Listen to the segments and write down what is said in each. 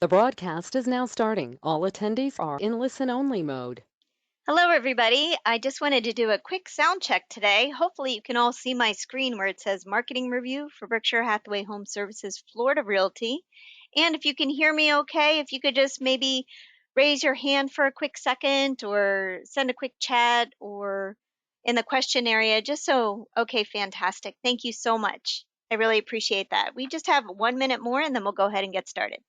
The broadcast is now starting. All attendees are in listen-only mode. Hello, everybody. I just wanted to do a quick sound check today. Hopefully you can all see my screen where it says Marketing Review for Berkshire Hathaway Home Services, Florida Realty. And if you can hear me okay, if you could just maybe raise your hand for a quick second or send a quick chat or in the question area, just so, okay, fantastic. Thank you so much. I really appreciate that. We just have 1 minute more and then we'll go ahead and get started.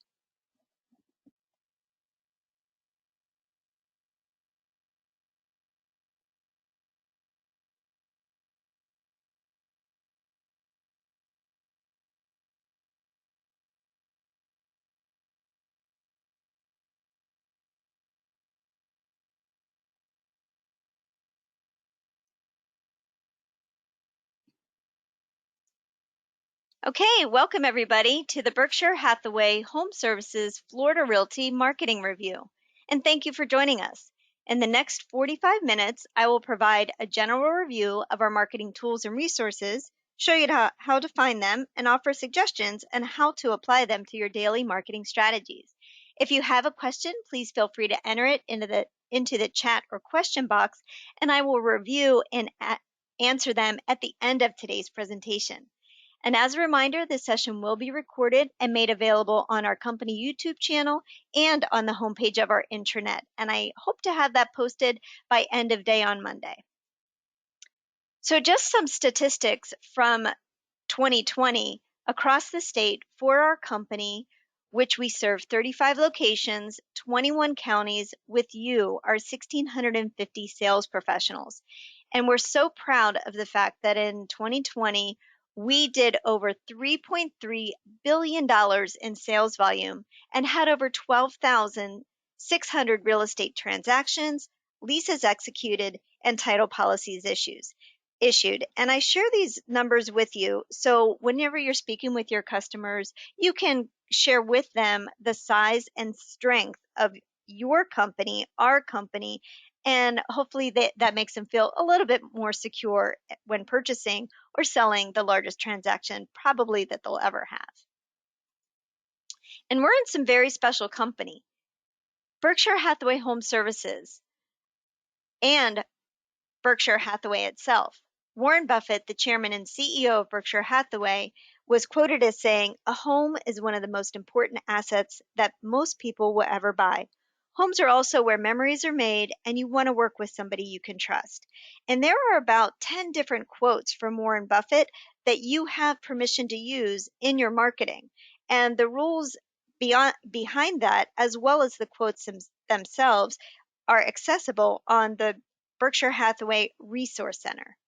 Okay, welcome everybody to the Berkshire Hathaway Home Services Florida Realty Marketing Review. And thank you for joining us. In the next 45 minutes, I will provide a general review of our marketing tools and resources, show you how to find them, and offer suggestions on how to apply them to your daily marketing strategies. If you have a question, please feel free to enter it into the chat or question box, and I will review and answer them at the end of today's presentation. And as a reminder, this session will be recorded and made available on our company YouTube channel and on the homepage of our intranet. And I hope to have that posted by end of day on Monday. So just some statistics from 2020 across the state for our company, which we serve 35 locations, 21 counties with you, our 1,650 sales professionals. And we're so proud of the fact that in 2020, we did over $3.3 billion in sales volume and had over 12,600 real estate transactions, leases executed, and title policies issued. And I share these numbers with you so whenever you're speaking with your customers, you can share with them the size and strength of your company, our company, and hopefully that makes them feel a little bit more secure when purchasing or selling the largest transaction probably that they'll ever have. And we're in some very special company. Berkshire Hathaway Home Services and Berkshire Hathaway itself. Warren Buffett, the chairman and CEO of Berkshire Hathaway, was quoted as saying, "A home is one of the most important assets that most people will ever buy. Homes are also where memories are made, and you want to work with somebody you can trust." And there are about 10 different quotes from Warren Buffett that you have permission to use in your marketing. And the rules behind that, as well as the quotes themselves, are accessible on the Berkshire Hathaway Resource Center.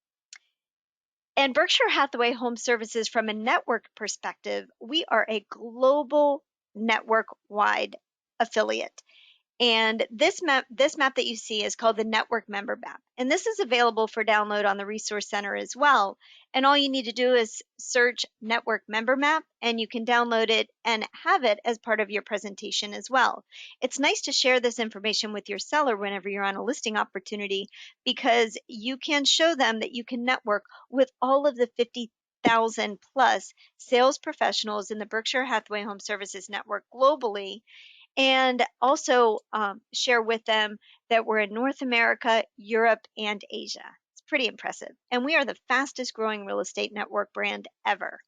And Berkshire Hathaway Home Services, from a network perspective, we are a global network-wide affiliate. And this map that you see is called the Network Member Map. And this is available for download on the Resource Center as well. And all you need to do is search Network Member Map, and you can download it and have it as part of your presentation as well. It's nice to share this information with your seller whenever you're on a listing opportunity, because you can show them that you can network with all of the 50,000 plus sales professionals in the Berkshire Hathaway Home Services network globally, and also share with them that we're in North America, Europe, and Asia. It's pretty impressive. And we are the fastest growing real estate network brand ever.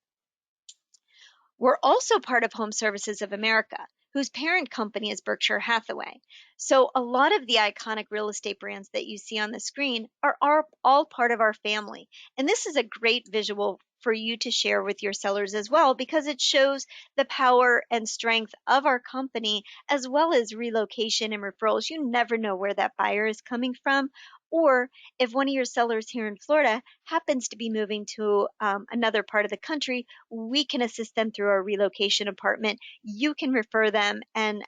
We're also part of Home Services of America, whose parent company is Berkshire Hathaway. So a lot of the iconic real estate brands that you see on the screen are all part of our family. And this is a great visual for you to share with your sellers as well, because it shows the power and strength of our company, as well as relocation and referrals. You never know where that buyer is coming from, or if one of your sellers here in Florida happens to be moving to another part of the country, we can assist them through our relocation department. You can refer them and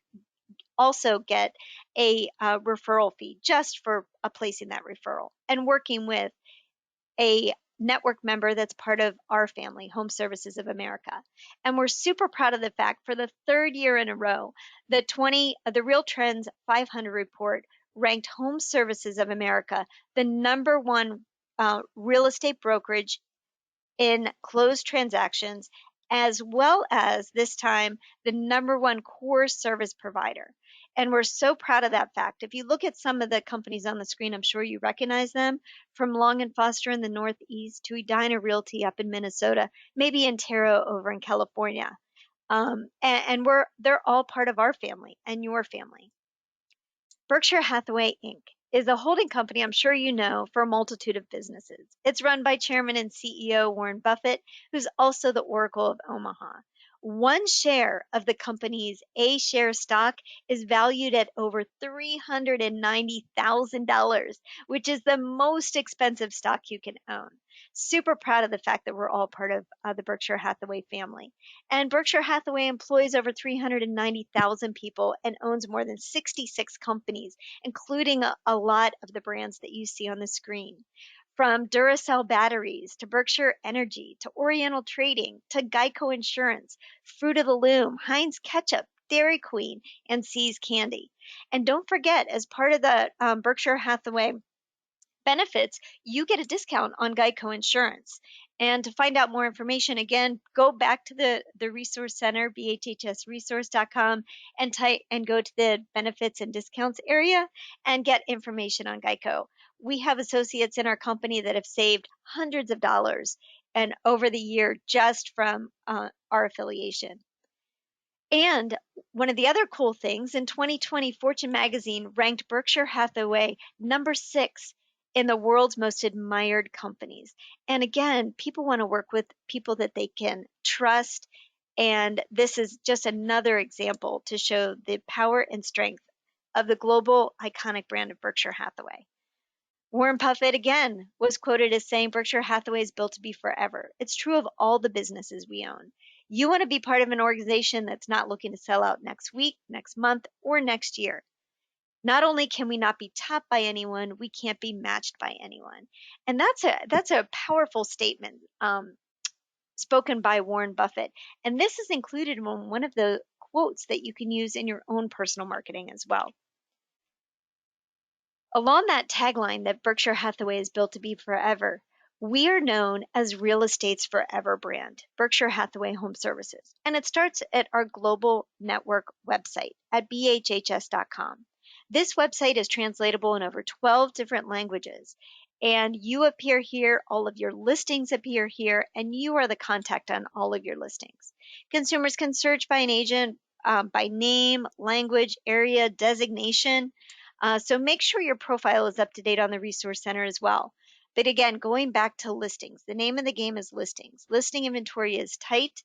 also get a referral fee just for placing that referral and working with a network member that's part of our family, Home Services of America. And we're super proud of the fact, for the third year in a row, the Real Trends 500 report ranked Home Services of America the #1 real estate brokerage in closed transactions as well as this time the #1 core service provider. And we're so proud of that fact. If you look at some of the companies on the screen, I'm sure you recognize them, from Long and Foster in the Northeast to Edina Realty up in Minnesota, maybe Intero over in California. And they're all part of our family and your family. Berkshire Hathaway Inc. is a holding company I'm sure you know for a multitude of businesses. It's run by Chairman and CEO Warren Buffett, who's also the Oracle of Omaha. One share of the company's A share stock is valued at over $390,000, which is the most expensive stock you can own. Super proud of the fact that we're all part of the Berkshire Hathaway family. And Berkshire Hathaway employs over 390,000 people and owns more than 66 companies, including a lot of the brands that you see on the screen. From Duracell batteries to Berkshire Energy to Oriental Trading to Geico Insurance, Fruit of the Loom, Heinz Ketchup, Dairy Queen, and See's Candy. And don't forget, as part of the Berkshire Hathaway benefits, you get a discount on Geico Insurance. And to find out more information, again, go back to the Resource Center, bhhsresource.com, and go to the benefits and discounts area and get information on Geico. We have associates in our company that have saved hundreds of dollars and over the year just from our affiliation. And one of the other cool things, in 2020, Fortune magazine ranked Berkshire Hathaway #6 in the world's most admired companies. And again, people want to work with people that they can trust. And this is just another example to show the power and strength of the global iconic brand of Berkshire Hathaway. Warren Buffett, again, was quoted as saying Berkshire Hathaway is built to be forever. It's true of all the businesses we own. You want to be part of an organization that's not looking to sell out next week, next month, or next year. Not only can we not be topped by anyone, we can't be matched by anyone. And that's a powerful statement spoken by Warren Buffett. And this is included in one of the quotes that you can use in your own personal marketing as well. Along that tagline that Berkshire Hathaway is built to be forever, we are known as real estate's forever brand, Berkshire Hathaway HomeServices. And it starts at our global network website at bhhs.com. This website is translatable in over 12 different languages. And you appear here, all of your listings appear here, and you are the contact on all of your listings. Consumers can search by an agent by name, language, area, designation. So make sure your profile is up to date on the Resource Center as well. But again, going back to listings, the name of the game is listings. Listing inventory is tight.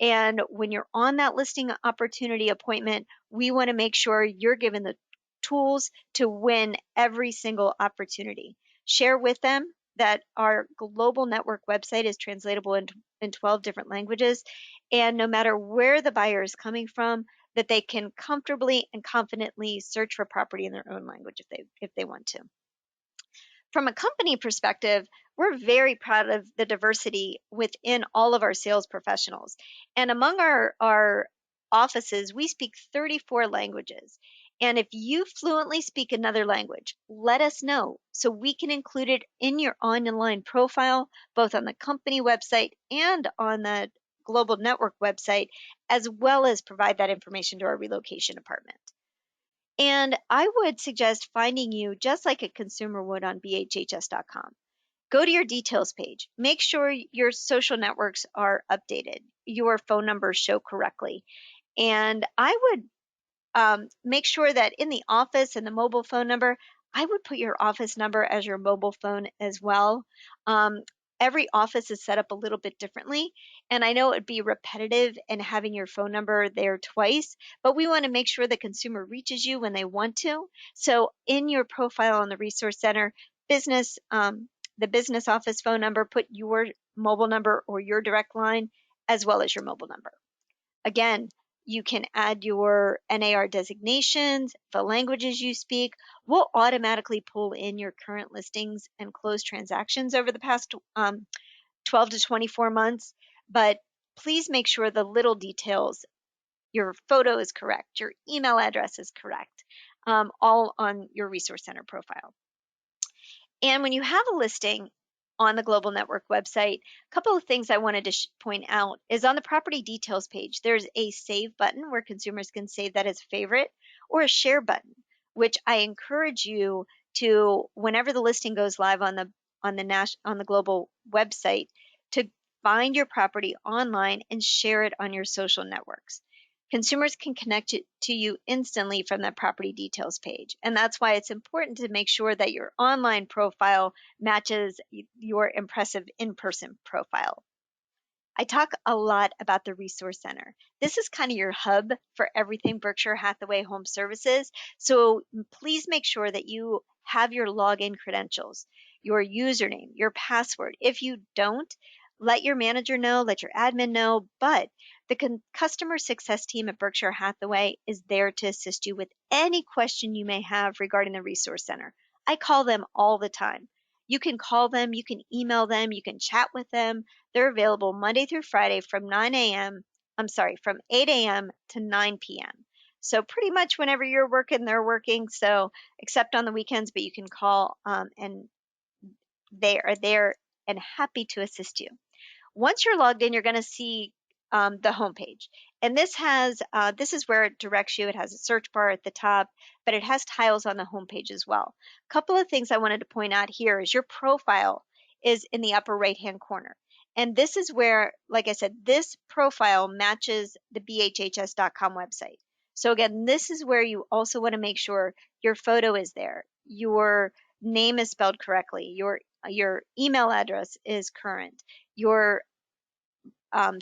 And when you're on that listing opportunity appointment, we want to make sure you're given the tools to win every single opportunity. Share with them that our global network website is translatable in 12 different languages. And no matter where the buyer is coming from, that they can comfortably and confidently search for property in their own language if they want to. From a company perspective, we're very proud of the diversity within all of our sales professionals. And among our offices, we speak 34 languages. And if you fluently speak another language, let us know so we can include it in your online profile, both on the company website and on the global network website, as well as provide that information to our relocation department. And I would suggest finding you just like a consumer would on bhhs.com. Go to your details page. Make sure your social networks are updated, your phone numbers show correctly. And I would make sure that in the office and the mobile phone number, I would put your office number as your mobile phone as well. Every office is set up a little bit differently. And I know it'd be repetitive and having your phone number there twice, but we want to make sure the consumer reaches you when they want to. So in your profile on the Resource Center, the business office phone number, put your mobile number or your direct line, as well as your mobile number. Again, you can add your NAR designations, the languages you speak. We'll automatically pull in your current listings and close transactions over the past 12 to 24 months. But please make sure the little details, your photo is correct, your email address is correct, all on your Resource Center profile. And when you have a listing on the Global Network website. A couple of things I wanted to point out is on the property details page, there's a save button where consumers can save that as a favorite, or a share button, which I encourage you to, whenever the listing goes live on the global website, to find your property online and share it on your social networks. Consumers can connect it to you instantly from that property details page. And that's why it's important to make sure that your online profile matches your impressive in-person profile. I talk a lot about the Resource Center. This is kind of your hub for everything Berkshire Hathaway Home Services. So please make sure that you have your login credentials, your username, your password. If you don't, let your manager know, let your admin know, but the customer success team at Berkshire Hathaway is there to assist you with any question you may have regarding the Resource Center. I call them all the time. You can call them, you can email them, you can chat with them. They're available Monday through Friday from 9 a.m. From 8 a.m. to 9 p.m. So pretty much whenever you're working, they're working. So except on the weekends, but you can call and they are there and happy to assist you. Once you're logged in, you're going to see the homepage. And this is where it directs you. It has a search bar at the top, but it has tiles on the homepage as well. A couple of things I wanted to point out here is your profile is in the upper right-hand corner. And this is where, like I said, this profile matches the bhhs.com website. So again, this is where you also want to make sure your photo is there, your name is spelled correctly, your email address is current, your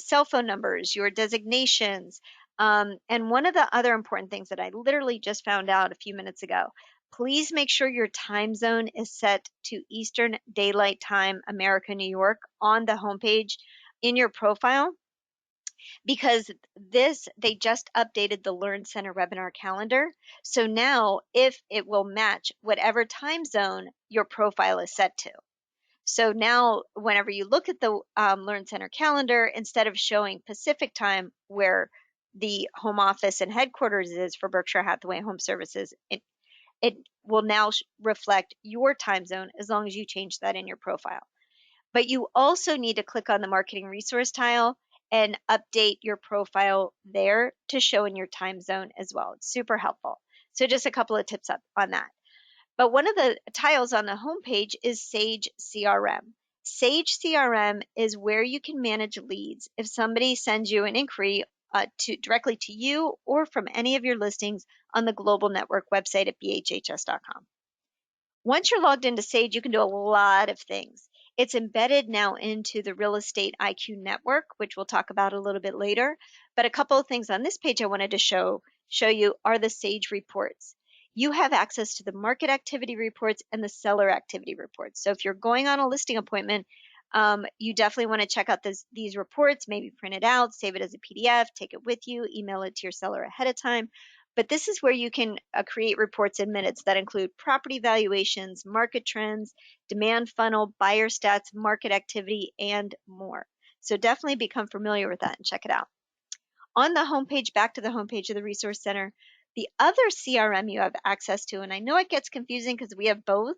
cell phone numbers, your designations. And one of the other important things that I literally just found out a few minutes ago, please make sure your time zone is set to Eastern Daylight Time, America, New York on the homepage in your profile, because they just updated the Learn Center webinar calendar. So now if it will match whatever time zone your profile is set to. So now, whenever you look at the Learn Center calendar, instead of showing Pacific time, where the home office and headquarters is for Berkshire Hathaway Home Services, it will now reflect your time zone as long as you change that in your profile. But you also need to click on the marketing resource tile and update your profile there to show in your time zone as well. It's super helpful. So just a couple of tips up on that. But one of the tiles on the homepage is Sage CRM. Sage CRM is where you can manage leads. If somebody sends you an inquiry directly to you or from any of your listings on the Global Network website at bhhs.com. Once you're logged into Sage, you can do a lot of things. It's embedded now into the Real Estate IQ network, which we'll talk about a little bit later. But a couple of things on this page I wanted to show you are the Sage reports. You have access to the market activity reports and the seller activity reports. So if you're going on a listing appointment, you definitely want to check out these reports, maybe print it out, save it as a PDF, take it with you, email it to your seller ahead of time. But this is where you can create reports in minutes that include property valuations, market trends, demand funnel, buyer stats, market activity, and more. So definitely become familiar with that and check it out. On the homepage, back to the homepage of the Resource Center, the other CRM you have access to, and I know it gets confusing because we have both,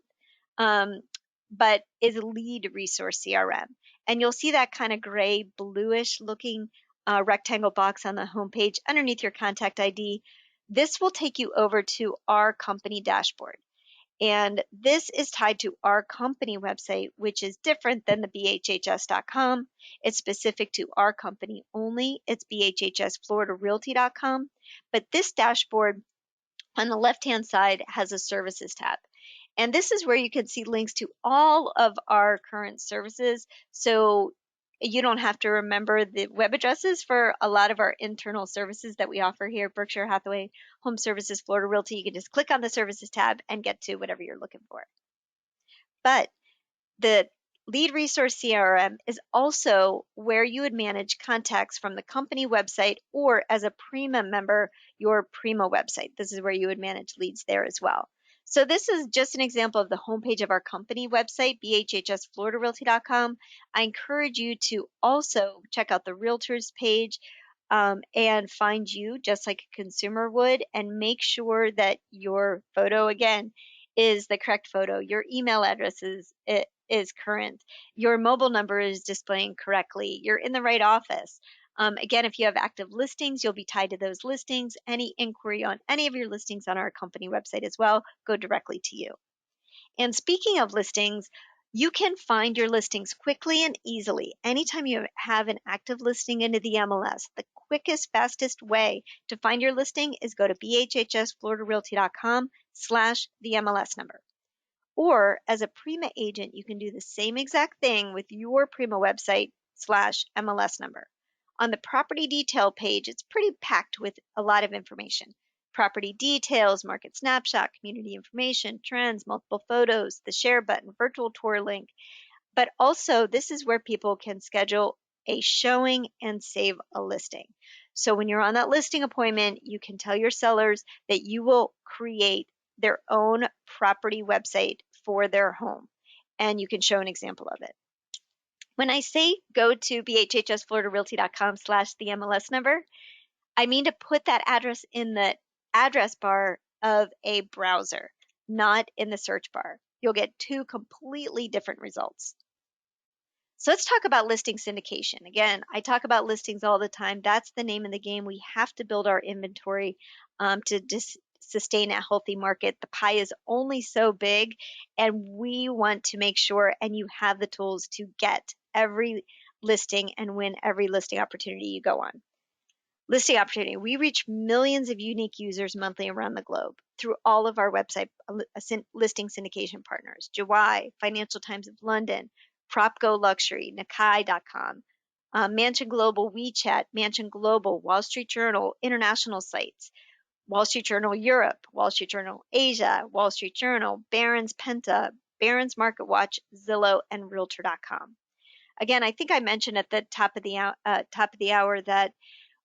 but is Lead Resource CRM. And you'll see that kind of gray, bluish looking rectangle box on the homepage underneath your contact ID. This will take you over to our company dashboard. And this is tied to our company website, which is different than the bhhs.com. It's specific to our company only. It's bhhsfloridarealty.com. But this dashboard on the left-hand side has a services tab. And this is where you can see links to all of our current services. So you don't have to remember the web addresses for a lot of our internal services that we offer here at Berkshire Hathaway Home Services Florida Realty. You can just click on the services tab and get to whatever you're looking for. But the Lead Resource CRM is also where you would manage contacts from the company website, or as a Prima member, your Prima website. This is where you would manage leads there as well. So this is just an example of the homepage of our company website, bhhsfloridarealty.com. I encourage you to also check out the realtors page and find you just like a consumer would, and make sure that your photo, again, is the correct photo. Your email address is current, your mobile number is displaying correctly, you're in the right office. Again, if you have active listings, you'll be tied to those listings. Any inquiry on any of your listings on our company website as well go directly to you. And speaking of listings, you can find your listings quickly and easily. Anytime you have an active listing into the MLS, the quickest, fastest way to find your listing is go to bhhsfloridarealty.com/the MLS number. Or as a Prima agent, you can do the same exact thing with your Prima website /MLS number. On the property detail page, it's pretty packed with a lot of information. Property details, market snapshot, community information, trends, multiple photos, the share button, virtual tour link. But also, this is where people can schedule a showing and save a listing. So when you're on that listing appointment, you can tell your sellers that you will create their own property website for their home, and you can show an example of it. When I say go to bhhsfloridarealty.com/the MLS number, I mean to put that address in the address bar of a browser, not in the search bar. You'll get two completely different results. So let's talk about listing syndication. Again, I talk about listings all the time. That's the name of the game. We have to build our inventory to sustain a healthy market. The pie is only so big, and we want to make sure, and you have the tools to get every listing and win every listing opportunity you go on. Listing opportunity. We reach millions of unique users monthly around the globe through all of our website listing syndication partners. Jawai, Financial Times of London, PropGo Luxury, Nakai.com, Mansion Global WeChat, Mansion Global, Wall Street Journal, international sites, Wall Street Journal Europe, Wall Street Journal Asia, Wall Street Journal, Barron's Penta, Barron's Market Watch, Zillow, and Realtor.com. Again, I think I mentioned at the top of the hour that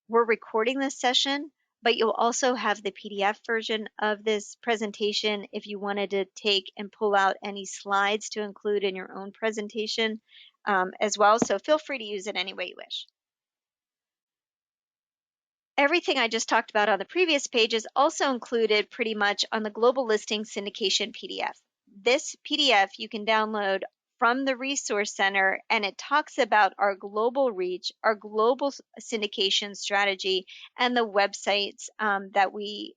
we're recording this session, but you'll also have the PDF version of this presentation if you wanted to take and pull out any slides to include in your own presentation as well. So feel free to use it any way you wish. Everything I just talked about on the previous page is also included pretty much on the Global Listing Syndication PDF. This PDF you can download from the Resource Center, and it talks about our global reach, our global syndication strategy, and the websites that we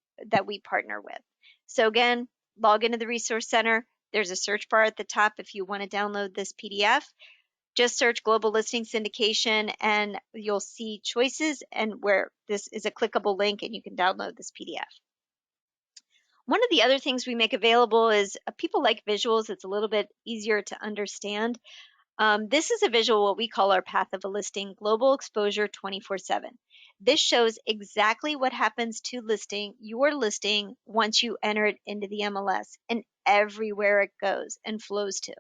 partner with. So again, log into the Resource Center. There's a search bar at the top if you want to download this PDF. Just search Global Listing Syndication and you'll see choices, and where this is a clickable link and you can download this PDF. One of the other things we make available is people like visuals. It's a little bit easier to understand. This is a visual, what we call our path of a listing, global exposure 24/7. This shows exactly what happens to your listing once you enter it into the MLS and everywhere it goes and flows to.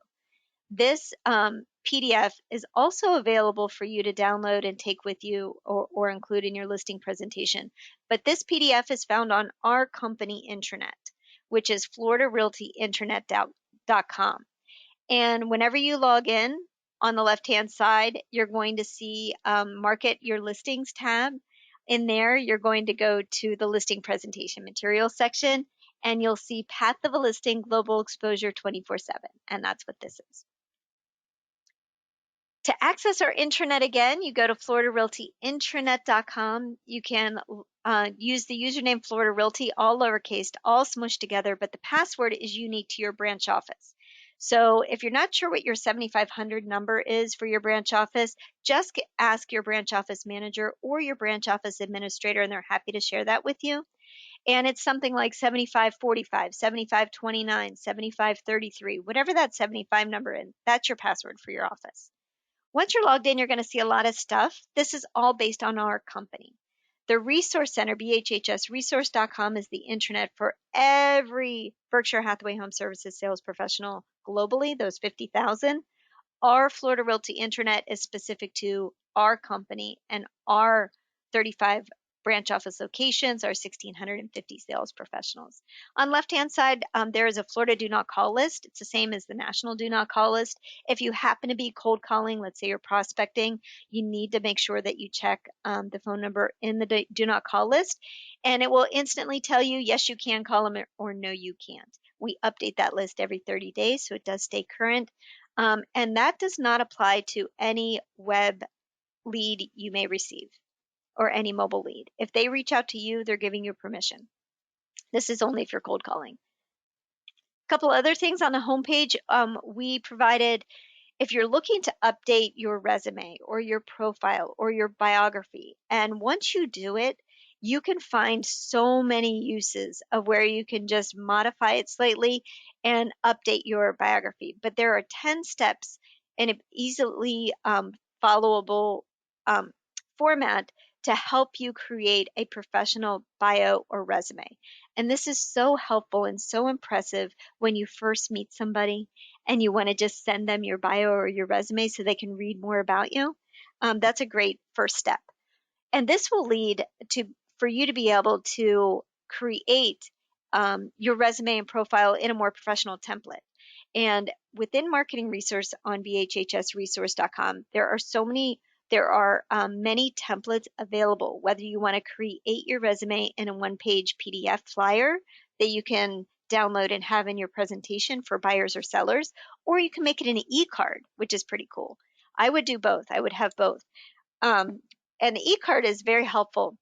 This PDF is also available for you to download and take with you or include in your listing presentation. But this PDF is found on our company intranet, which is floridarealtyintranet.com. And whenever you log in, on the left-hand side, you're going to see Market Your Listings tab. In there, you're going to go to the listing presentation materials section, and you'll see Path of a Listing Global Exposure 24/7. And that's what this is. To access our intranet again, you go to floridarealtyintranet.com. You can use the username Florida Realty, all lowercase, all smushed together, but the password is unique to your branch office. So if you're not sure what your 7500 number is for your branch office, just ask your branch office manager or your branch office administrator, and they're happy to share that with you. And it's something like 7545, 7529, 7533, whatever that 75 number is, that's your password for your office. Once you're logged in, you're going to see a lot of stuff. This is all based on our company. The Resource Center, bhhsresource.com, is the intranet for every Berkshire Hathaway Home Services sales professional globally, those 50,000. Our Florida Realty intranet is specific to our company and our 35 branch office locations, our 1,650 sales professionals. On left-hand side, there is a Florida Do Not Call list. It's the same as the National Do Not Call list. If you happen to be cold calling, let's say you're prospecting, you need to make sure that you check the phone number in the Do Not Call list, and it will instantly tell you, yes, you can call them, or no, you can't. We update that list every 30 days, so it does stay current. And that does not apply to any web lead you may receive or any mobile lead. If they reach out to you, they're giving you permission. This is only if you're cold calling. A couple other things on the homepage. We provided, if you're looking to update your resume or your profile or your biography, and once you do it, you can find so many uses of where you can just modify it slightly and update your biography. But there are 10 steps in an easily followable um, format to help you create a professional bio or resume. And this is so helpful and so impressive when you first meet somebody and you want to just send them your bio or your resume so they can read more about you. That's a great first step. And this will lead to for you to be able to create your resume and profile in a more professional template. And within Marketing Resource on bhhsresource.com, there are many templates available, whether you want to create your resume in a one-page PDF flyer that you can download and have in your presentation for buyers or sellers, or you can make it an e-card, which is pretty cool. I would do both. I would have both. Um, and the e-card is very helpful.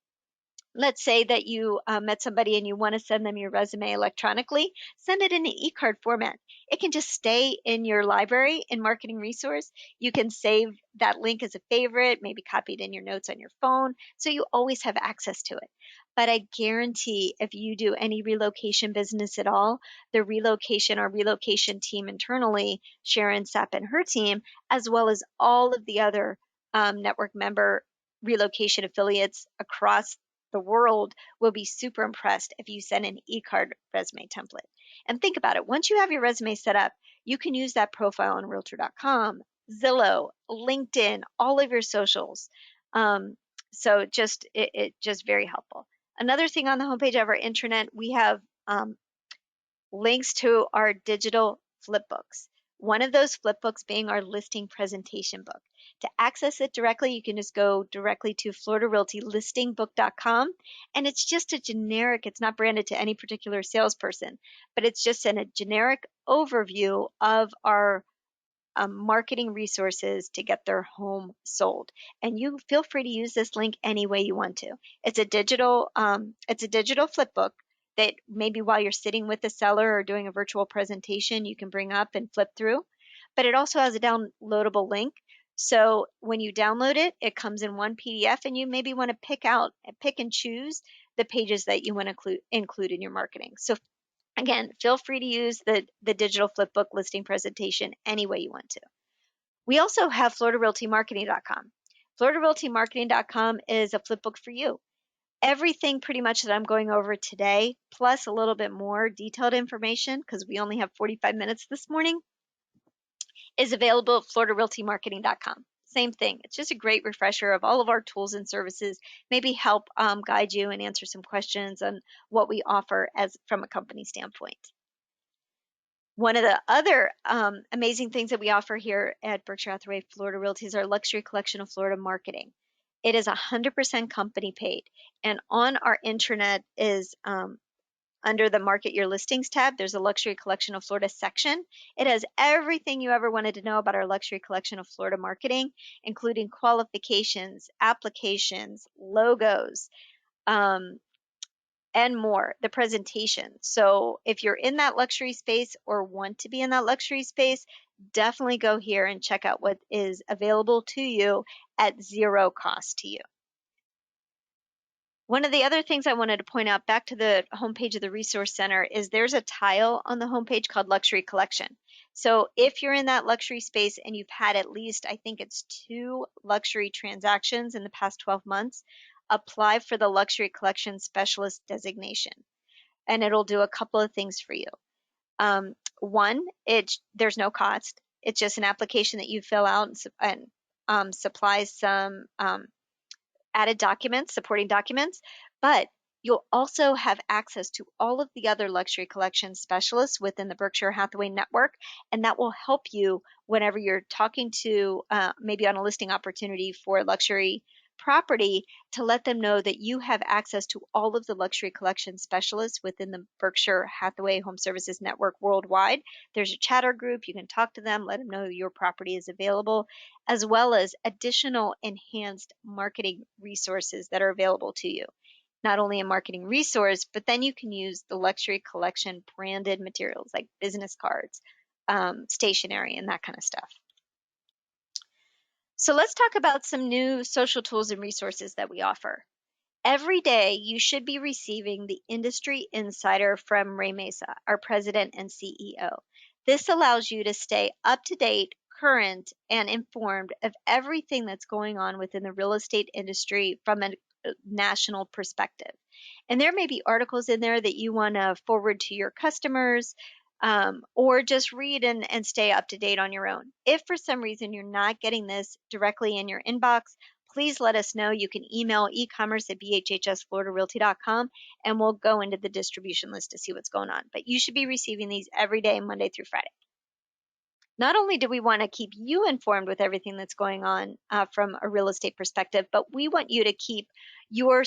Let's say that you met somebody and you want to send them your resume electronically, send it in an e-card format. It can just stay in your library in Marketing Resource. You can save that link as a favorite, maybe copy it in your notes on your phone, so you always have access to it. But I guarantee if you do any relocation business at all, our relocation team internally, Sharon Sapp and her team, as well as all of the other network member relocation affiliates across the world, will be super impressed if you send an e-card resume template. And think about it. Once you have your resume set up, you can use that profile on realtor.com, Zillow, LinkedIn, all of your socials. So it just very helpful. Another thing on the homepage of our intranet, we have links to our digital flip books. One of those flip books being our listing presentation book. To access it directly, you can just go directly to floridarealtylistingbook.com, and it's just a generic, it's not branded to any particular salesperson, but it's just a generic overview of our marketing resources to get their home sold. And you feel free to use this link any way you want to. It's a digital flip book that maybe while you're sitting with the seller or doing a virtual presentation, you can bring up and flip through. But it also has a downloadable link. So when you download it, it comes in one PDF, and you maybe want to pick and choose the pages that you want to include in your marketing. So again, feel free to use the digital flipbook listing presentation any way you want to. We also have FloridaRealtyMarketing.com. FloridaRealtyMarketing.com is a flipbook for you. Everything pretty much that I'm going over today, plus a little bit more detailed information, because we only have 45 minutes this morning, is available at FloridaRealtyMarketing.com. Same thing. It's just a great refresher of all of our tools and services, maybe help guide you and answer some questions on what we offer as from a company standpoint. One of the other amazing things that we offer here at Berkshire Hathaway Florida Realty is our luxury collection of Florida marketing. It is 100% company paid, and on our intranet is under the Market Your Listings tab, there's a Luxury Collection of Florida section. It has everything you ever wanted to know about our Luxury Collection of Florida marketing, including qualifications, applications, logos, and more, the presentation. So if you're in that luxury space or want to be in that luxury space, definitely go here and check out what is available to you at zero cost to you. One of the other things I wanted to point out back to the homepage of the Resource Center is there's a tile on the homepage called Luxury Collection. So if you're in that luxury space and you've had at least, I think it's 2 luxury transactions in the past 12 months, apply for the Luxury Collection Specialist designation. And it'll do a couple of things for you. One, there's no cost. It's just an application that you fill out and supplies some added documents, supporting documents, but you'll also have access to all of the other luxury collection specialists within the Berkshire Hathaway network, and that will help you whenever you're talking to maybe on a listing opportunity for luxury property to let them know that you have access to all of the luxury collection specialists within the Berkshire Hathaway Home Services network worldwide. There's a chatter group. You can talk to them, let them know your property is available, as well as additional enhanced marketing resources that are available to you. Not only a marketing resource, but then you can use the luxury collection branded materials like business cards, stationery, and that kind of stuff. So let's talk about some new social tools and resources that we offer. Every day, you should be receiving the Industry Insider from Ray Mesa, our president and CEO. This allows you to stay up to date, current, and informed of everything that's going on within the real estate industry from a national perspective. And there may be articles in there that you want to forward to your customers, or just read and stay up to date on your own. If for some reason you're not getting this directly in your inbox, please let us know. You can email ecommerce@bhhsfloridarealty.com and we'll go into the distribution list to see what's going on. But you should be receiving these every day, Monday through Friday. Not only do we want to keep you informed with everything that's going on from a real estate perspective, but we want you to keep your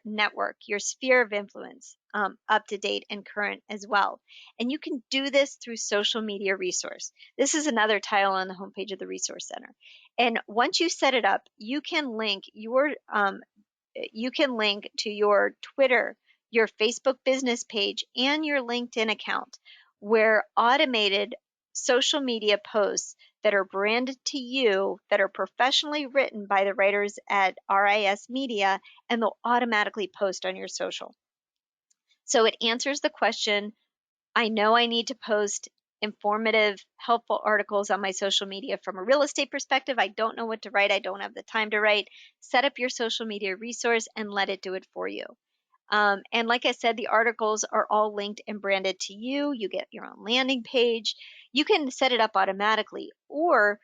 network, your sphere of influence up to date and current as well. And you can do this through social media resource. This is another tile on the homepage of the Resource Center. And once you set it up, you can link to your Twitter, your Facebook business page, and your LinkedIn account, where automated social media posts that are branded to you, that are professionally written by the writers at RIS Media, and they'll automatically post on your social. So it answers the question, I know I need to post informative, helpful articles on my social media from a real estate perspective. I don't know what to write. I don't have the time to write. Set up your social media resource and let it do it for you. And like I said, the articles are all linked and branded to you. You get your own landing page. You can set it up automatically, or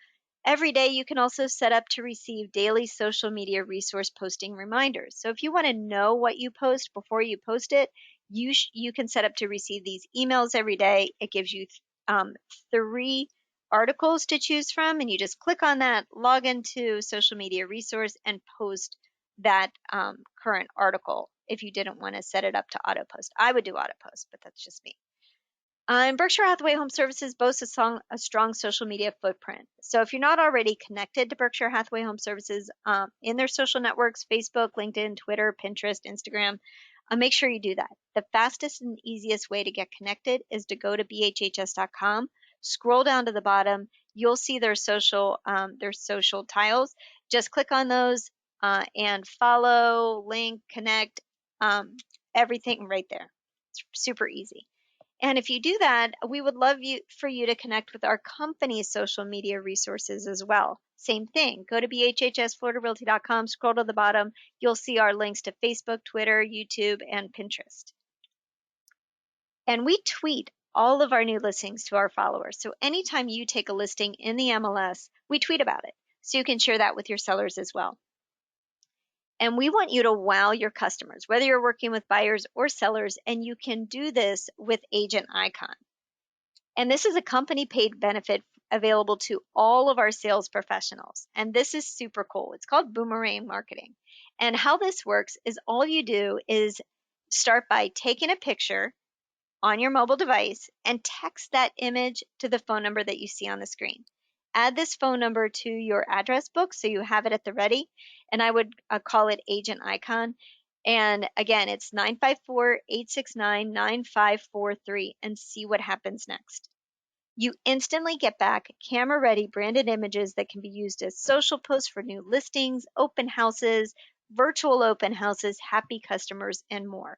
every day you can also set up to receive daily social media resource posting reminders. So if you want to know what you post before you post it, you can set up to receive these emails every day. It gives you 3 articles to choose from, and you just click on that, log into social media resource, and post that current article if you didn't want to set it up to auto post. I would do auto post, but that's just me. And Berkshire Hathaway Home Services boasts a strong social media footprint. So if you're not already connected to Berkshire Hathaway Home Services in their social networks, Facebook, LinkedIn, Twitter, Pinterest, Instagram, make sure you do that. The fastest and easiest way to get connected is to go to bhhs.com, scroll down to the bottom. You'll see their social tiles. Just click on those and follow, link, connect, everything right there. It's super easy. And if you do that, we would love for you to connect with our company's social media resources as well. Same thing. Go to bhhsfloridarealty.com, scroll to the bottom. You'll see our links to Facebook, Twitter, YouTube, and Pinterest. And we tweet all of our new listings to our followers. So anytime you take a listing in the MLS, we tweet about it. So you can share that with your sellers as well. And we want you to wow your customers, whether you're working with buyers or sellers, and you can do this with Agent Icon. And this is a company paid benefit available to all of our sales professionals. And this is super cool. It's called Boomerang Marketing. And how this works is all you do is start by taking a picture on your mobile device and text that image to the phone number that you see on the screen. Add this phone number to your address book so you have it at the ready. And I would call it Agent Icon. And again, it's 954-869-9543, and see what happens next. You instantly get back camera ready branded images that can be used as social posts for new listings, open houses, virtual open houses, happy customers, and more.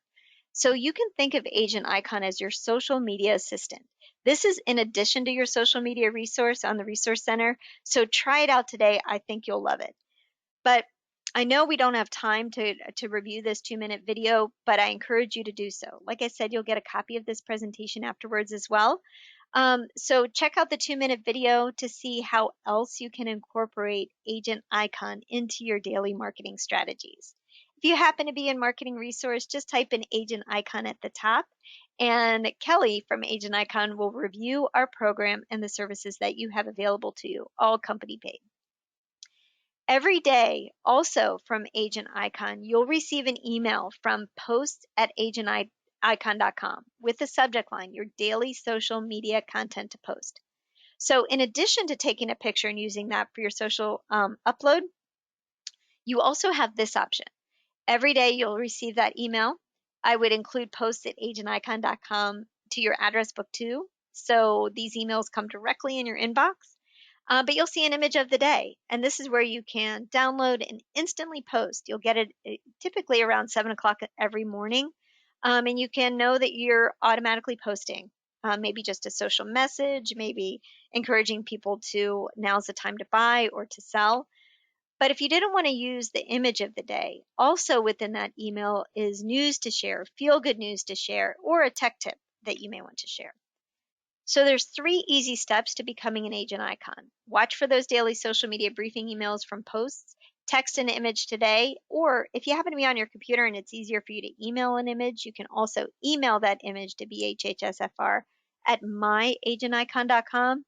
So you can think of Agent Icon as your social media assistant. This is in addition to your social media resource on the Resource Center. So try it out today. I think you'll love it. But I know we don't have time to review this 2-minute video, but I encourage you to do so. Like I said, you'll get a copy of this presentation afterwards as well. So check out the 2-minute video to see how else you can incorporate Agent Icon into your daily marketing strategies. If you happen to be in Marketing Resource, just type in Agent Icon at the top, and Kelly from Agent Icon will review our program and the services that you have available to you, all company paid. Every day, also from Agent Icon, you'll receive an email from post@agenticon.com with the subject line, your daily social media content to post. So in addition to taking a picture and using that for your social upload, you also have this option. Every day you'll receive that email. I would include post@agenticon.com to your address book too. So these emails come directly in your inbox. But you'll see an image of the day, and this is where you can download and instantly post. You'll get it typically around 7 o'clock every morning, and you can know that you're automatically posting. Maybe just a social message, maybe encouraging people to now's the time to buy or to sell. But if you didn't want to use the image of the day, also within that email is news to share, feel good news to share, or a tech tip that you may want to share. So there's 3 easy steps to becoming an agent icon. Watch for those daily social media briefing emails from posts, text an image today, or if you happen to be on your computer and it's easier for you to email an image, you can also email that image to bhhsfr@myagenticon.com.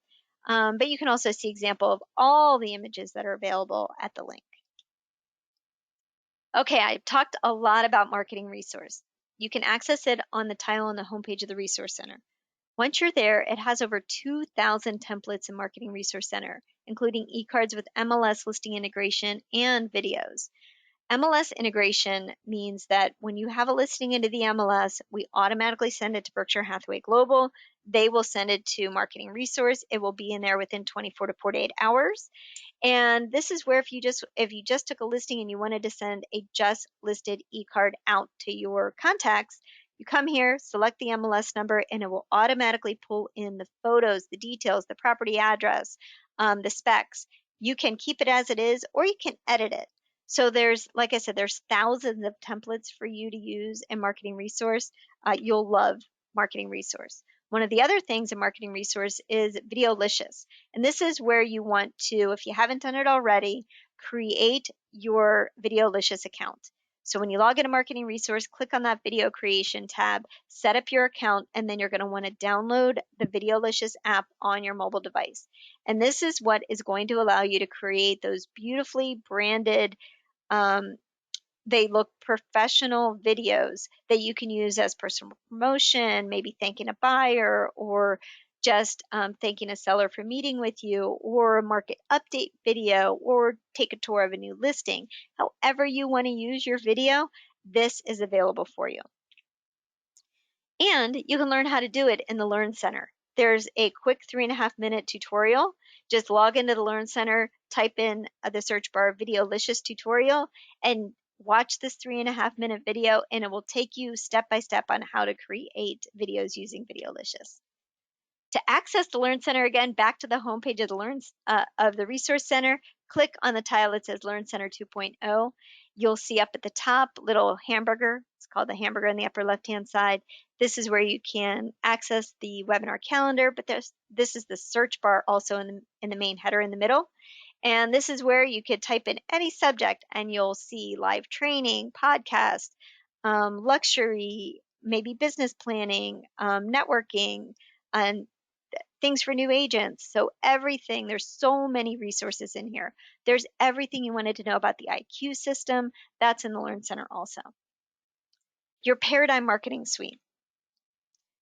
But you can also see example of all the images that are available at the link. Okay, I've talked a lot about marketing resource. You can access it on the tile on the homepage of the Resource Center. Once you're there, it has over 2,000 templates in Marketing Resource Center, including e-cards with MLS listing integration and videos. MLS integration means that when you have a listing into the MLS, we automatically send it to Berkshire Hathaway Global. They will send it to Marketing Resource. It will be in there within 24 to 48 hours. And this is where if you just took a listing and you wanted to send a just listed e-card out to your contacts, you come here, select the MLS number, and it will automatically pull in the photos, the details, the property address, the specs. You can keep it as it is, or you can edit it. So there's, like I said, there's thousands of templates for you to use in Marketing Resource. You'll love Marketing Resource. One of the other things in Marketing Resource is Videolicious. And this is where you want to, if you haven't done it already, create your Videolicious account. So when you log into Marketing Resource, click on that video creation tab, set up your account, and then you're going to want to download the Videolicious app on your mobile device. And this is what is going to allow you to create those beautifully branded, they look professional videos that you can use as personal promotion, maybe thanking a buyer or just thanking a seller for meeting with you, or a market update video, or take a tour of a new listing. However you want to use your video, this is available for you. And you can learn how to do it in the Learn Center. There's a quick 3.5-minute tutorial. Just log into the Learn Center, type in the search bar Videolicious tutorial, and watch this 3.5-minute video, and it will take you step by step on how to create videos using Videolicious. To access the Learn Center, again, back to the homepage of the Resource Center, click on the tile that says Learn Center 2.0. You'll see up at the top little hamburger. It's called the hamburger on the upper left-hand side. This is where you can access the webinar calendar, but this is the search bar also in the main header in the middle. And this is where you could type in any subject and you'll see live training, podcast, luxury, maybe business planning, networking, and things for new agents. So everything, there's so many resources in here. There's everything you wanted to know about the IQ system. That's in the Learn Center also. Your Paradigm Marketing Suite.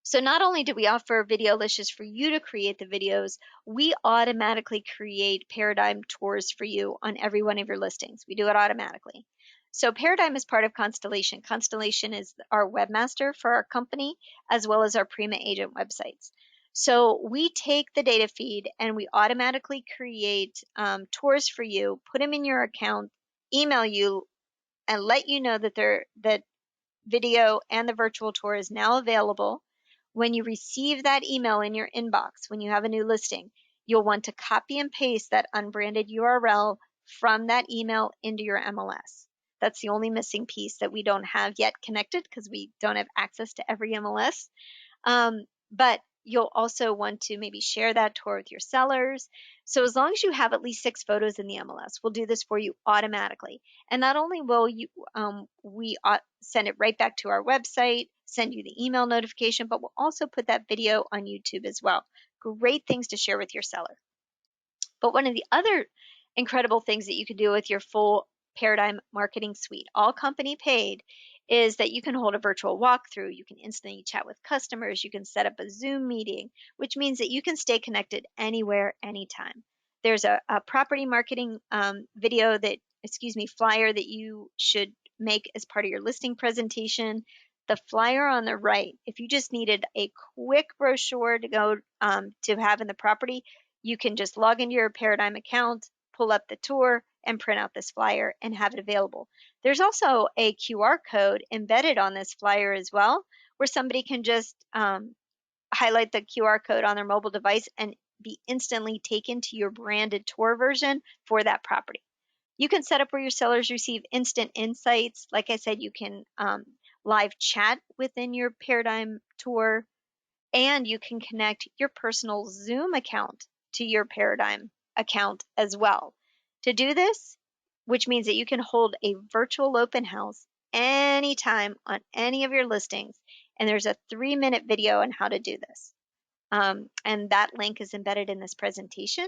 So not only do we offer Videolicious for you to create the videos, we automatically create Paradigm tours for you on every one of your listings. We do it automatically. So Paradigm is part of Constellation. Constellation is our webmaster for our company, as well as our Prima agent websites. So we take the data feed and we automatically create tours for you, put them in your account, email you, and let you know that video and the virtual tour is now available. When you receive that email in your inbox, when you have a new listing, you'll want to copy and paste that unbranded URL from that email into your MLS. That's the only missing piece that we don't have yet connected because we don't have access to every MLS. But you'll also want to maybe share that tour with your sellers. So as long as you have at least 6 photos in the MLS, we'll do this for you automatically. And not only will we send it right back to our website, send you the email notification, but we'll also put that video on YouTube as well. Great things to share with your seller. But one of the other incredible things that you can do with your full Paradigm marketing suite. All company paid is that you can hold a virtual walkthrough, you can instantly chat with customers, you can set up a Zoom meeting, which means that you can stay connected anywhere, anytime. There's a property marketing video that, excuse me, flyer that you should make as part of your listing presentation. The flyer on the right, if you just needed a quick brochure to go to have in the property, you can just log into your Paradigm account, pull up the tour, and print out this flyer and have it available. There's also a QR code embedded on this flyer as well, where somebody can just highlight the QR code on their mobile device and be instantly taken to your branded tour version for that property. You can set up where your sellers receive instant insights. Like I said, you can live chat within your Paradigm tour, and you can connect your personal Zoom account to your Paradigm account as well. To do this, which means that you can hold a virtual open house anytime on any of your listings, and there's a 3-minute video on how to do this. And that link is embedded in this presentation.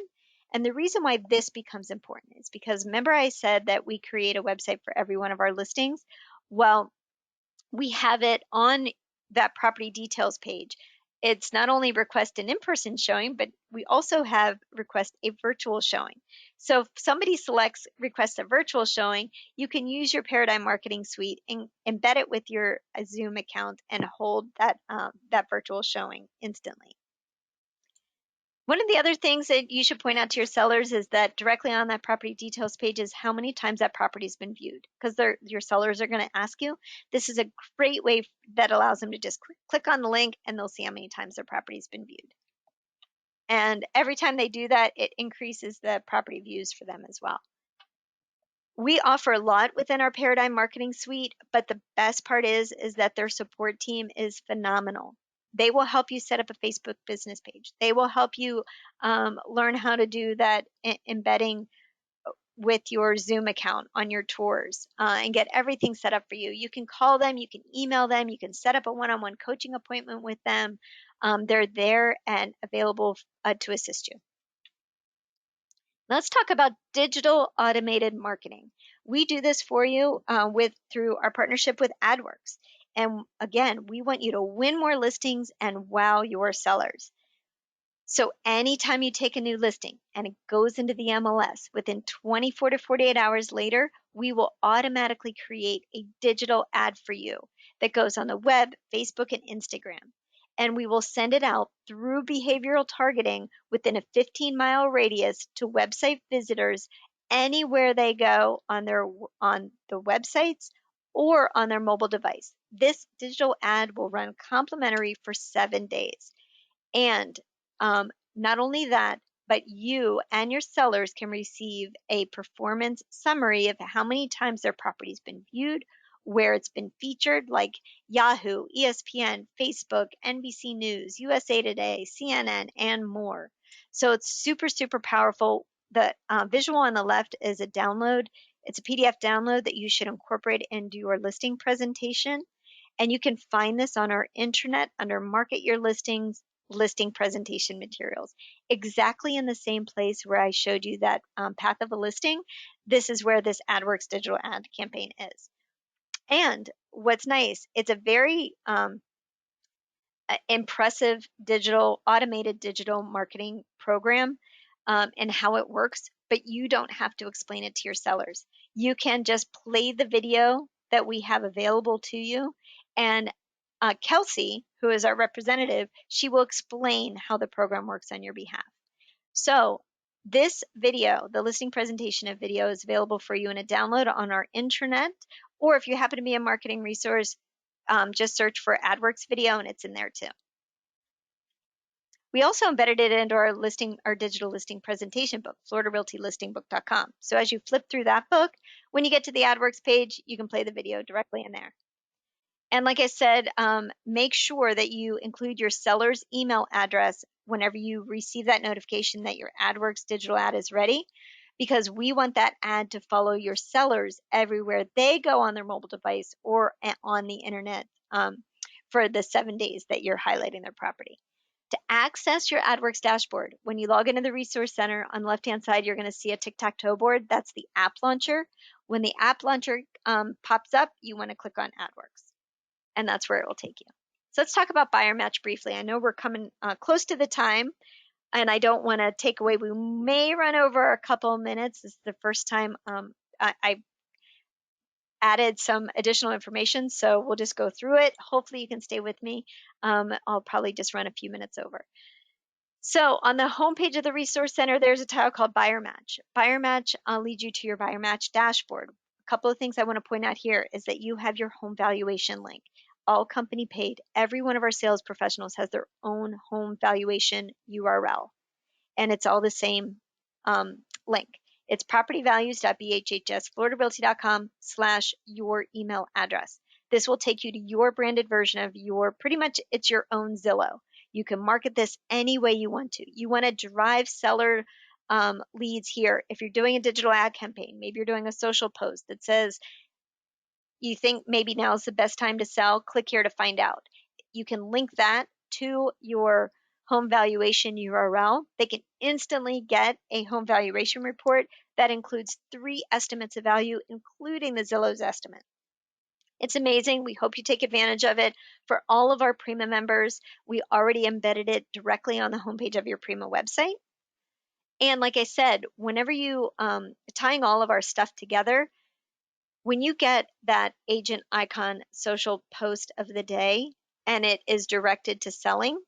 And the reason why this becomes important is because remember I said that we create a website for every one of our listings? Well, we have it on that property details page. It's not only request an in-person showing, but we also have request a virtual showing. So if somebody selects request a virtual showing, you can use your Paradigm Marketing Suite and embed it with your Zoom account and hold that, that virtual showing instantly. One of the other things that you should point out to your sellers is that directly on that property details page is how many times that property's been viewed, because your sellers are going to ask you. This is a great way that allows them to just click on the link and they'll see how many times their property's been viewed. And every time they do that, it increases the property views for them as well. We offer a lot within our Paradigm Marketing Suite, but the best part is that their support team is phenomenal. They will help you set up a Facebook business page. They will help you learn how to do that embedding with your Zoom account on your tours and get everything set up for you. You can call them, you can email them, you can set up a one-on-one coaching appointment with them. They're there and available to assist you. Let's talk about digital automated marketing. We do this for you through our partnership with AdWorks. And again, we want you to win more listings and wow your sellers. So anytime you take a new listing and it goes into the MLS, within 24 to 48 hours later, we will automatically create a digital ad for you that goes on the web, Facebook, and Instagram. And we will send it out through behavioral targeting within a 15-mile radius to website visitors anywhere they go on the websites or on their mobile device. This digital ad will run complimentary for 7 days. And not only that, but you and your sellers can receive a performance summary of how many times their property's been viewed, where it's been featured, like Yahoo, ESPN, Facebook, NBC News, USA Today, CNN, and more. So it's super, super powerful. The visual on the left is a download. It's a PDF download that you should incorporate into your listing presentation. And you can find this on our intranet under Market Your Listings, listing presentation materials, exactly in the same place where I showed you that path of a listing. This is where this AdWorks digital ad campaign is. And what's nice, it's a very impressive automated digital marketing program and how it works, but you don't have to explain it to your sellers. You can just play the video that we have available to you, and Kelsey, who is our representative, she will explain how the program works on your behalf. So this video, the listing presentation of video, is available for you in a download on our intranet, or if you happen to be a marketing resource, just search for AdWorks video and it's in there too. We also embedded it into our digital listing presentation book, FloridaRealtyListingBook.com. So as you flip through that book, when you get to the AdWorks page, you can play the video directly in there. And like I said, make sure that you include your seller's email address whenever you receive that notification that your AdWorks digital ad is ready, because we want that ad to follow your sellers everywhere they go on their mobile device or on the internet for the 7 days that you're highlighting their property. To access your AdWorks dashboard, when you log into the Resource Center, on the left-hand side, you're going to see a tic-tac-toe board. That's the app launcher. When the app launcher pops up, you want to click on AdWorks, and that's where it will take you. So let's talk about Buyer Match briefly. I know we're coming close to the time, and I don't want to take away. We may run over a couple of minutes. This is the first time I added some additional information, so we'll just go through it. Hopefully you can stay with me. I'll probably just run a few minutes over. So on the homepage of the Resource Center, there's a tile called Buyer Match. Buyer Match leads you to your Buyer Match dashboard. A couple of things I want to point out here is that you have your home valuation link. All company paid. Every one of our sales professionals has their own home valuation URL, and it's all the same link. It's propertyvalues.bhhsfloridarealty.com/your email address. This will take you to your branded version of pretty much it's your own Zillow. You can market this any way you want to. You want to drive seller leads here. If you're doing a digital ad campaign, maybe you're doing a social post that says you think maybe now is the best time to sell, click here to find out. You can link that to your home valuation URL. They can instantly get a home valuation report that includes 3 estimates of value, including the Zillow's estimate. It's amazing. We hope you take advantage of it. For all of our Prima members, we already embedded it directly on the homepage of your Prima website. And like I said, whenever you tying all of our stuff together, when you get that agent icon social post of the day and it is directed to selling,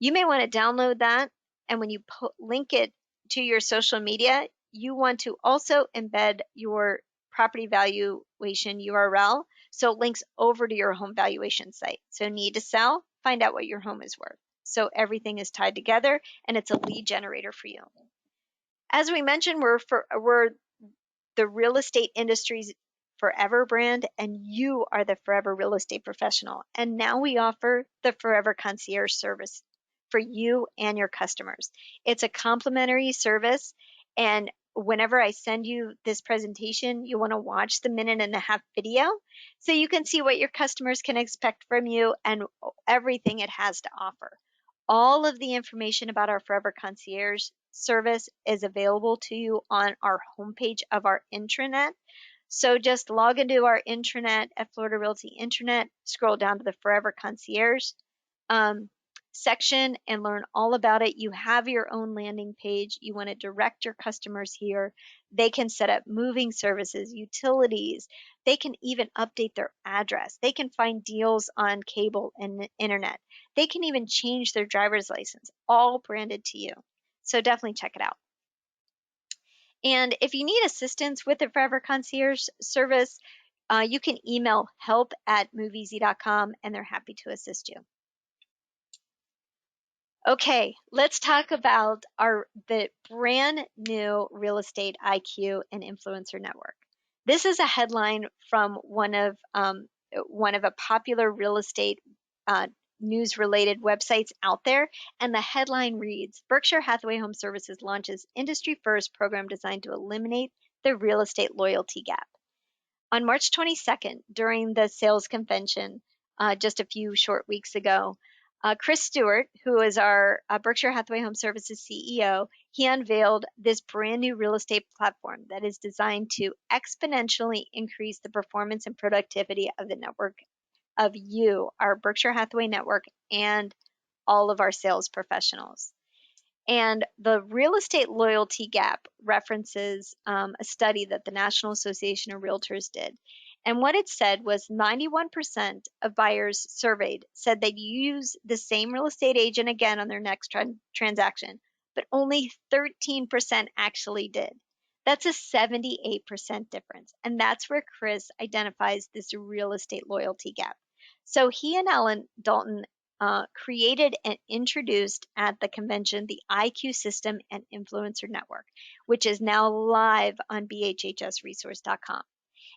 you may want to download that. And when you link it to your social media, you want to also embed your property valuation URL so it links over to your home valuation site. So need to sell, find out what your home is worth. So everything is tied together and it's a lead generator for you. As we mentioned, we're the real estate industry's forever brand, and you are the forever real estate professional. And now we offer the Forever Concierge service for you and your customers. It's a complimentary service, and whenever I send you this presentation, you want to watch the 1.5-minute video so you can see what your customers can expect from you and everything it has to offer. All of the information about our Forever Concierge service is available to you on our homepage of our intranet. So just log into our intranet at Florida Realty Intranet, scroll down to the Forever Concierge section and learn all about it. You have your own landing page. You want to direct your customers here. They can set up moving services, utilities. They can even update their address. They can find deals on cable and internet. They can even change their driver's license, all branded to you. So definitely check it out. And if you need assistance with the Forever Concierge service, you can email help@moveeasy.com and they're happy to assist you. Okay, let's talk about the brand new Real Estate IQ and Influencer Network. This is a headline from one of a popular real estate news-related websites out there, and the headline reads, Berkshire Hathaway HomeServices launches industry-first program designed to eliminate the real estate loyalty gap. On March 22nd, during the sales convention just a few short weeks ago, Chris Stewart, who is our Berkshire Hathaway HomeServices CEO, he unveiled this brand new real estate platform that is designed to exponentially increase the performance and productivity of the network of you, our Berkshire Hathaway network, and all of our sales professionals. And the real estate loyalty gap references a study that the National Association of Realtors did. And what it said was 91% of buyers surveyed said they'd use the same real estate agent again on their next transaction, but only 13% actually did. That's a 78% difference. And that's where Chris identifies this real estate loyalty gap. So he and Alan Dalton created and introduced at the convention the IQ System and Influencer Network, which is now live on bhhsresource.com.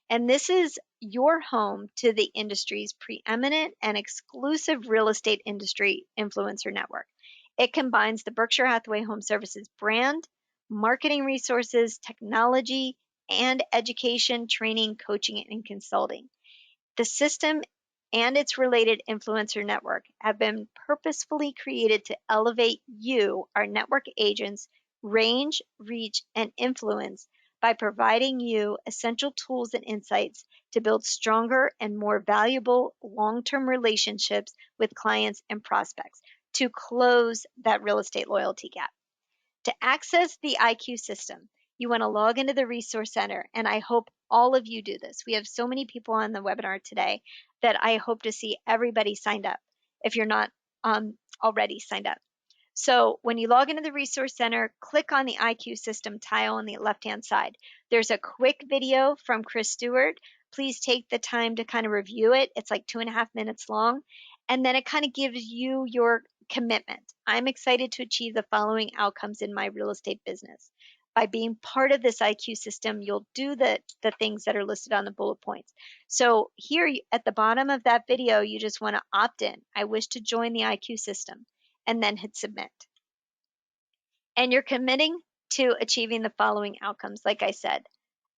And this is your home to the industry's preeminent and exclusive real estate industry influencer network. It combines the Berkshire Hathaway HomeServices brand, marketing resources, technology, and education, training, coaching, and consulting. The system and its related influencer network have been purposefully created to elevate you, our network agents, range, reach, and influence by providing you essential tools and insights to build stronger and more valuable long-term relationships with clients and prospects to close that real estate loyalty gap. To access the IQ system, you want to log into the Resource Center, and I hope all of you do this. We have so many people on the webinar today that I hope to see everybody signed up if you're not already signed up. So when you log into the Resource Center, click on the IQ system tile on the left-hand side. There's a quick video from Chris Stewart. Please take the time to kind of review it. It's like 2.5 minutes long. And then it kind of gives you your commitment. I'm excited to achieve the following outcomes in my real estate business. By being part of this IQ system, you'll do the things that are listed on the bullet points. So here at the bottom of that video, you just want to opt in. I wish to join the IQ system, and then hit submit. And you're committing to achieving the following outcomes, like I said,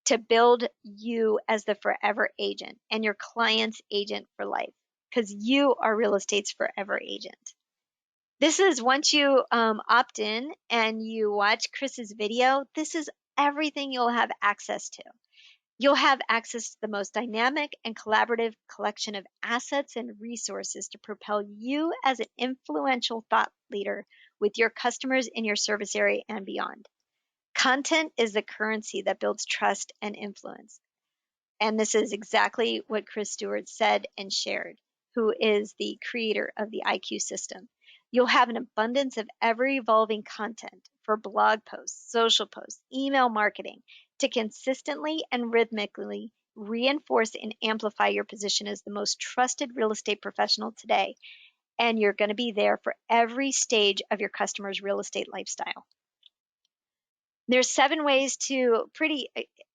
to build you as the forever agent and your client's agent for life, because you are real estate's forever agent. This is once you opt in and you watch Chris's video, this is everything you'll have access to. You'll have access to the most dynamic and collaborative collection of assets and resources to propel you as an influential thought leader with your customers in your service area and beyond. Content is the currency that builds trust and influence. And this is exactly what Chris Stewart said and shared, who is the creator of the IQ system. You'll have an abundance of ever-evolving content for blog posts, social posts, email marketing to consistently and rhythmically reinforce and amplify your position as the most trusted real estate professional today. And you're going to be there for every stage of your customer's real estate lifestyle. There's 7 ways to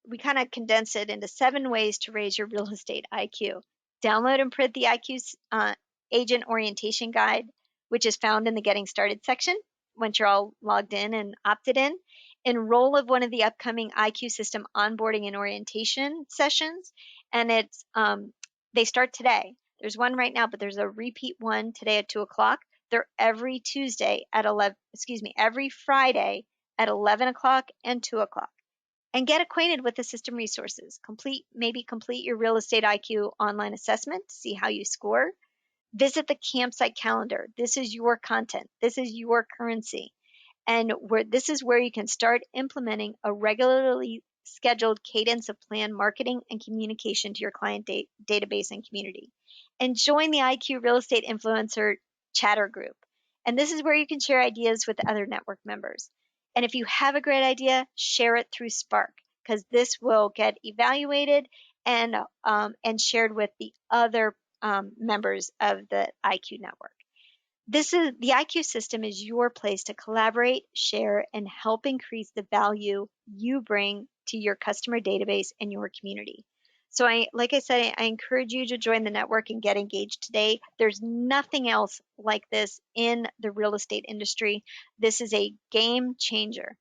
we kind of condense it into 7 ways to raise your real estate IQ. Download and print the IQ agent orientation guide, which is found in the Getting Started section once you're all logged in and opted in. Enroll of one of the upcoming IQ system onboarding and orientation sessions, and it's they start today. There's one right now, but there's a repeat one today at 2 o'clock. They're every Tuesday at every Friday at 11 o'clock and 2 o'clock. And get acquainted with the system resources. Complete your real estate IQ online assessment to see how you score. Visit the campsite calendar. This is your content. This is your currency. And this is where you can start implementing a regularly scheduled cadence of planned marketing and communication to your client database and community. And join the IQ Real Estate Influencer chatter group. And this is where you can share ideas with other network members. And if you have a great idea, share it through Spark, because this will get evaluated and shared with the other members of the IQ network. The IQ system is your place to collaborate, share, and help increase the value you bring to your customer database and your community. So like I said, I encourage you to join the network and get engaged today. There's nothing else like this in the real estate industry. This is a game changer.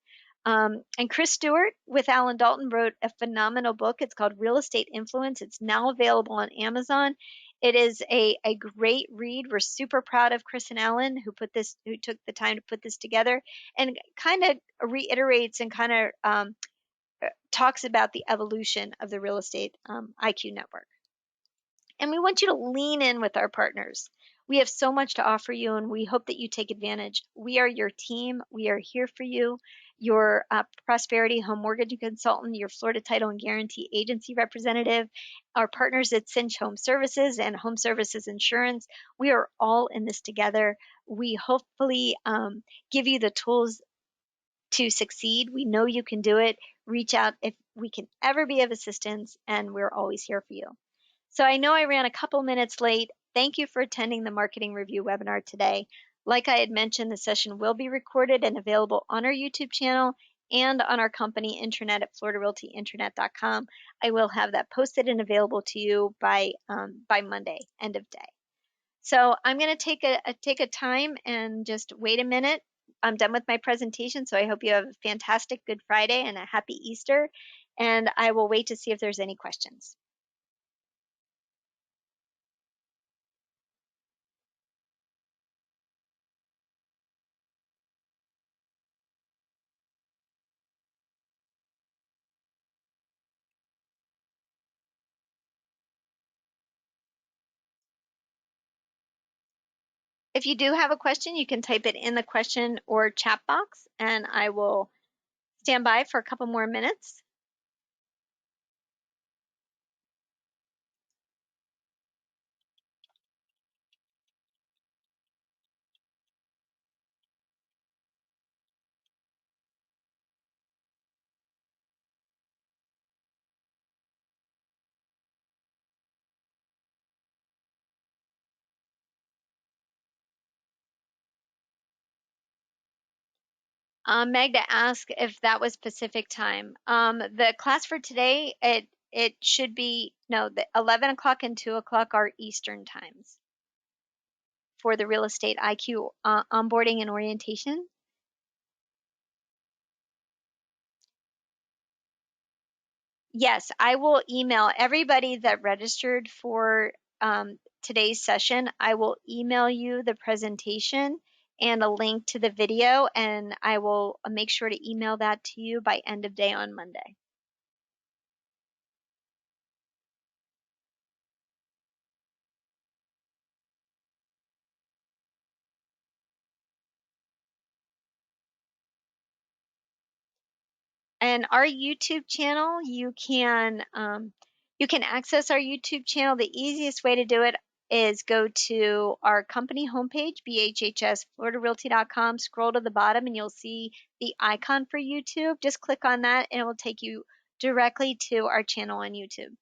And Chris Stewart with Alan Dalton wrote a phenomenal book. It's called Real Estate Influence. It's now available on Amazon. It is a great read. We're super proud of Chris and Alan who took the time to put this together, and kind of reiterates and kind of talks about the evolution of the real estate IQ network. And we want you to lean in with our partners. We have so much to offer you, and we hope that you take advantage. We are your team. We are here for you. Your Prosperity Home Mortgage Consultant, your Florida Title and Guarantee Agency representative, our partners at Cinch Home Services and Home Services Insurance. We are all in this together. We hopefully give you the tools to succeed. We know you can do it. Reach out if we can ever be of assistance, and we're always here for you. So I know I ran a couple minutes late. Thank you for attending the Marketing Review webinar today. Like I had mentioned, the session will be recorded and available on our YouTube channel and on our company intranet at floridarealtyintranet.com. I will have that posted and available to you by Monday, end of day. So I'm going to take a time and just wait a minute. I'm done with my presentation, so I hope you have a fantastic Good Friday and a happy Easter, and I will wait to see if there's any questions. If you do have a question, you can type it in the question or chat box, and I will stand by for a couple more minutes. Magda asked if that was Pacific time. The class for today, it should be, no, the 11 o'clock and 2 o'clock are Eastern times for the real estate IQ onboarding and orientation. Yes, I will email everybody that registered for today's session. I will email you the presentation and a link to the video, and I will make sure to email that to you by end of day on Monday. And our YouTube channel, you can access our YouTube channel. The easiest way to do it is go to our company homepage, bhhsfloridarealty.com, scroll to the bottom, and you'll see the icon for YouTube. Just click on that, and it will take you directly to our channel on YouTube.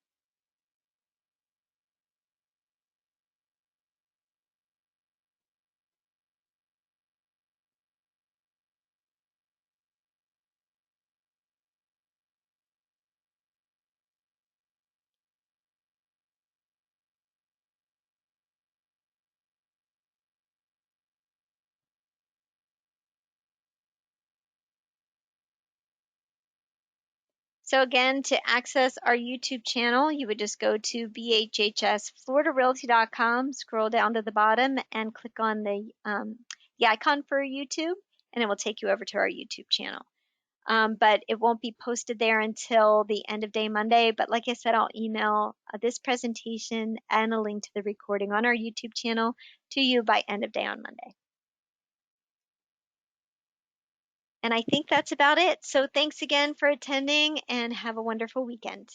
So again, to access our YouTube channel, you would just go to bhhsfloridarealty.com, scroll down to the bottom, and click on the icon for YouTube, and it will take you over to our YouTube channel. But it won't be posted there until the end of day Monday. But like I said, I'll email this presentation and a link to the recording on our YouTube channel to you by end of day on Monday. And I think that's about it. So thanks again for attending, and have a wonderful weekend.